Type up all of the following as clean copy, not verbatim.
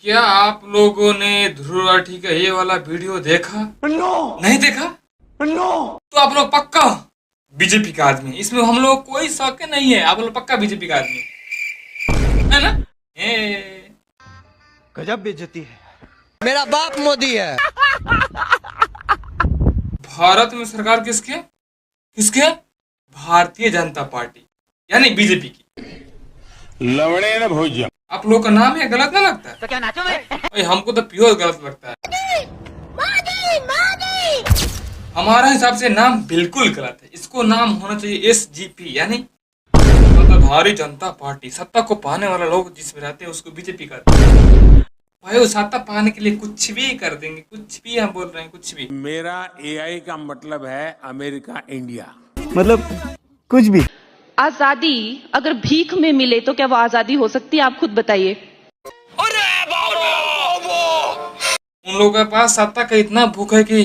क्या आप लोगों ने ध्रुव राठी का ये वाला वीडियो देखा? नहीं देखा? तो आप लोग पक्का बीजेपी का आदमी है। इसमें हम लोग कोई शक नहीं है, आप लोग पक्का बीजेपी का आदमी है ना? गजब बेइज्जती है। मेरा बाप मोदी है। भारत में सरकार किसके? भारतीय जनता पार्टी यानी बीजेपी की। लवड़े न भोज्य। आप लोग का नाम है गलत ना लगता है? तो क्या नाचो मैं? हमको तो प्योर गलत लगता है। हमारा हिसाब से नाम बिल्कुल गलत है। इसको नाम होना चाहिए SGP यानी सत्ताधारी जनता पार्टी। सत्ता को पाने वाला लोग जिसमें रहते हैं उसको बीजेपी कहते हैं। भाई वो सत्ता पाने के लिए कुछ भी कर देंगे, कुछ भी हम बोल रहे हैं, कुछ भी। मेरा AI का मतलब है अमेरिका इंडिया। मतलब कुछ भी। आजादी अगर भीख में मिले तो क्या वो आजादी हो सकती है? आप खुद बताइए। उन लोगों के पास सत्ता का इतना भूख है कि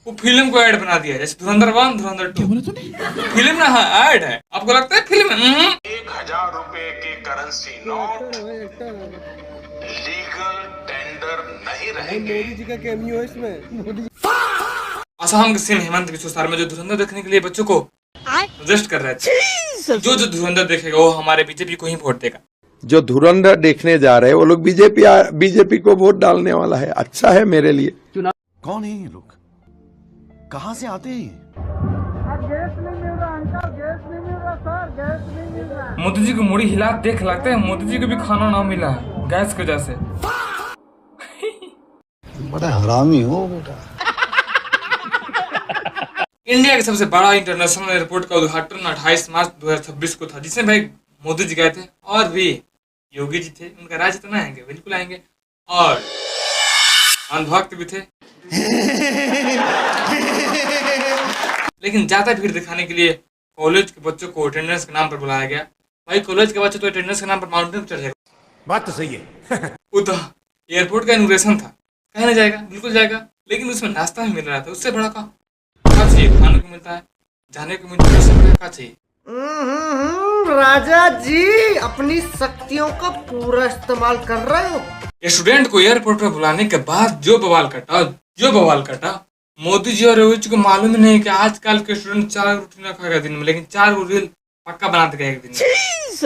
वो फिल्म को ऐड बना दिया, जैसे धुरंधर 1, धुरंधर 2 फिल्म ना ऐड है। आपको लगता है फिल्म? 1000 रुपए की करेंसी नोट लीगल टेंडर नहीं रहेंगे। मोदी जी का कैमियो है इसमें। असम के सीएम हेमंत बिस्वा शर्मा में जो धुरंधर देखने के लिए बच्चों को सजेस्ट कर रहे थे, जो धुरंधर देखेगा वो हमारे बीजेपी को ही वोट देगा। जो धुरंधर देखने जा रहे हैं वो लोग बीजेपी को वोट डालने वाला है। अच्छा है मेरे लिए। कौन है ये लोग? कहां से आते हैं? मोदी जी को मुड़ी हिला देख लगता है मोदी जी को भी खाना ना मिला है गैस की वजह से। बड़ा हरामी हो बेटा। इंडिया के सबसे बड़ा इंटरनेशनल एयरपोर्ट का उद्घाटन 28 मार्च 2026 को था, जिसमें भाई मोदी जी गए थे और भी योगी जी थे। उनका राज्य तो नहीं आएंगे, बिल्कुल आएंगे, और अंधभक्त भी थे। लेकिन ज्यादा भीड़ दिखाने के लिए कॉलेज के बच्चों को अटेंडेंस के नाम पर बुलाया गया। भाई कॉलेज के बच्चे तो अटेंडेंस के नाम पर माउंटेन चढ़ेगा। बात तो सही है। वो तो एयरपोर्ट का इनॉग्रेशन था, कहीं ना जाएगा, बिल्कुल जाएगा। लेकिन उसमें नाश्ता भी मिल रहा था, उससे बड़ा का चाहिए? खाने को मिलता है, जाने को मिलता है, उससे बड़ा क्या चाहिए? राजा जी अपनी शक्तियों का पूरा इस्तेमाल कर रहे हो। स्टूडेंट को एयरपोर्ट पर बुलाने के बाद जो बवाल कटा मोदी जी और योगी जी को मालूम ही नहीं कि आजकल के स्टूडेंट 4 रोटी ना खाएगा दिन में, लेकिन 4 रील पक्का बना देगा एक दिन में।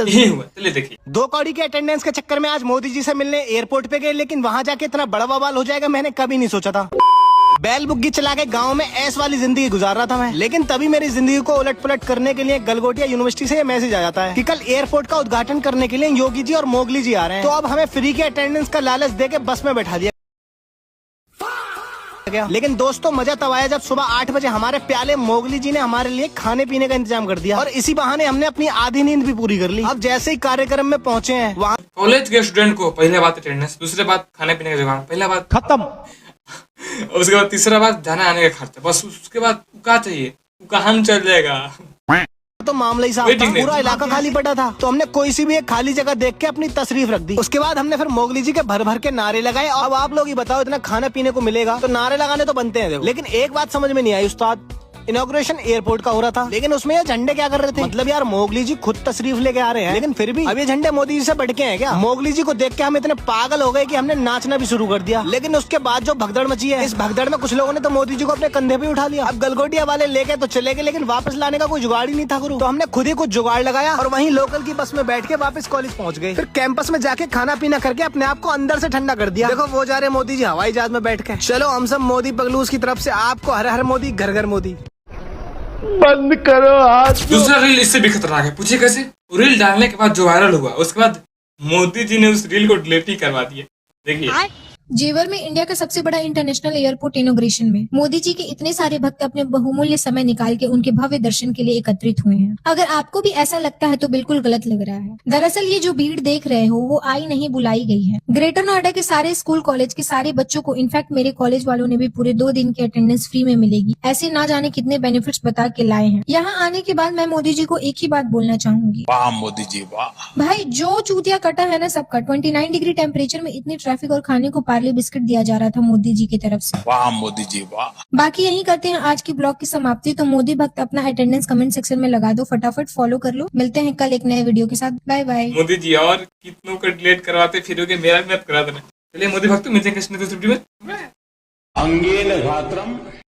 यही हुआ। चलिए देखिए। 2 कौड़ी के अटेंडेंस के चक्कर में आज मोदी जी से मिलने एयरपोर्ट पे गए, लेकिन वहाँ जाके इतना बड़ा बवाल हो जाएगा मैंने कभी नहीं सोचा था। बैल बुग्गी चला के गांव में ऐस वाली जिंदगी गुजार रहा था मैं, लेकिन तभी मेरी जिंदगी को उलट पुलट करने के लिए गलगोटिया यूनिवर्सिटी से ये मैसेज आ जाता है कि कल एयरपोर्ट का उद्घाटन करने के लिए योगी जी और मोगली जी आ रहे हैं। तो अब हमें फ्री के अटेंडेंस का लालच देके बस में बैठा दिया गया। लेकिन दोस्तों मजा तब आया जब सुबह 8 बजे हमारे प्याले मोगली जी ने हमारे लिए खाने पीने का इंतजाम कर दिया, और इसी बहाने हमने अपनी आधी नींद भी पूरी कर ली। अब जैसे ही कार्यक्रम में पहुंचे हैं वहाँ कॉलेज के स्टूडेंट को पहले बात अटेंडेंस, दूसरे बात खाने पीने का जुगाड़, पहला बात खत्म। उसके बाद तीसरा बात जाने आने का खर्चा, बस उसके बाद क्या चाहिए? कहाँ चल जाएगा। तो मामला ही साफ था, पूरा इलाका खाली पड़ा था, तो हमने कोई सी भी एक खाली जगह देख के अपनी तशरीफ रख दी। उसके बाद हमने फिर मोगली जी के भर भर के नारे लगाए। अब आप लोग ही बताओ, इतना खाने पीने को मिलेगा तो नारे लगाने तो बनते हैं देखो। लेकिन एक बात समझ में नहीं आई उस्ताद, इनॉग्रेशन एयरपोर्ट का हो रहा था, लेकिन उसमें ये झंडे क्या कर रहे थे? मतलब यार मोगली जी खुद तशरीफ लेके आ रहे हैं, लेकिन फिर भी अब ये झंडे मोदी जी से बढ़ के हैं क्या? मोगली जी को देख के हम इतने पागल हो गए कि हमने नाचना भी शुरू कर दिया। लेकिन उसके बाद जो भगदड़ मची है, इस भगदड़ में कुछ लोगों ने तो मोदी जी को अपने कंधे पे उठा लिया। अब गलगोटिया वाले लेके तो चले गए, लेकिन वापस लाने का कोई जुगाड़ ही नहीं था गुरु। तो हमने खुद ही कुछ जुगाड़ लगाया और वहीं लोकल की बस में बैठ के वापस कॉलेज पहुंच गए। फिर कैंपस में जाके खाना पीना करके अपने आप को अंदर से ठंडा कर दिया। देखो वो जा रहे मोदी जी हवाई जहाज में बैठ के। चलो हम सब मोदी पगलूस की तरफ से आपको हर हर मोदी, घर घर मोदी। बंद करो हाथ। दूसरा रील इससे भी खतरनाक है, पूछिए कैसे? रील डालने के बाद जो वायरल हुआ, उसके बाद मोदी जी ने उस रील को डिलीट ही करवा दिया। देखिए जेवर में इंडिया का सबसे बड़ा इंटरनेशनल एयरपोर्ट इनॉग्रेशन में मोदी जी के इतने सारे भक्त अपने बहुमूल्य समय निकाल के उनके भव्य दर्शन के लिए एकत्रित हुए हैं। अगर आपको भी ऐसा लगता है तो बिल्कुल गलत लग रहा है। दरअसल ये जो भीड़ देख रहे हो वो आई नहीं बुलाई गई है। ग्रेटर नोएडा के सारे स्कूल कॉलेज के सारे बच्चों को, इनफैक्ट मेरे कॉलेज वालों ने भी पूरे 2 दिन की अटेंडेंस फ्री में मिलेगी। ऐसे ना जाने कितने बेनिफिट्स बता के लाए हैं। यहाँ आने के बाद मैं मोदी जी को एक ही बात बोलना चाहूंगी, वाह मोदी जी वाह। भाई जो चूतिया कटा है ना सबका, 29 डिग्री टेम्परेचर में इतनी ट्रैफिक और खाने को पाए पार्ले बिस्किट दिया जा रहा था मोदी जी की तरफ से। वाह मोदी जी वाह। बाकी यही करते हैं आज की ब्लॉग की समाप्ति। तो मोदी भक्त अपना अटेंडेंस कमेंट सेक्शन में लगा दो, फटाफट फॉलो कर लो। मिलते हैं कल एक नए वीडियो के साथ। Bye bye. मोदी जी और कितनों को डिलीट करवाते फिरोगे, मेरा भी मत करा देना। चलिए मोदी भक्त, मिलते हैं किसी दूसरी वीडियो में। अंगेन घात्रम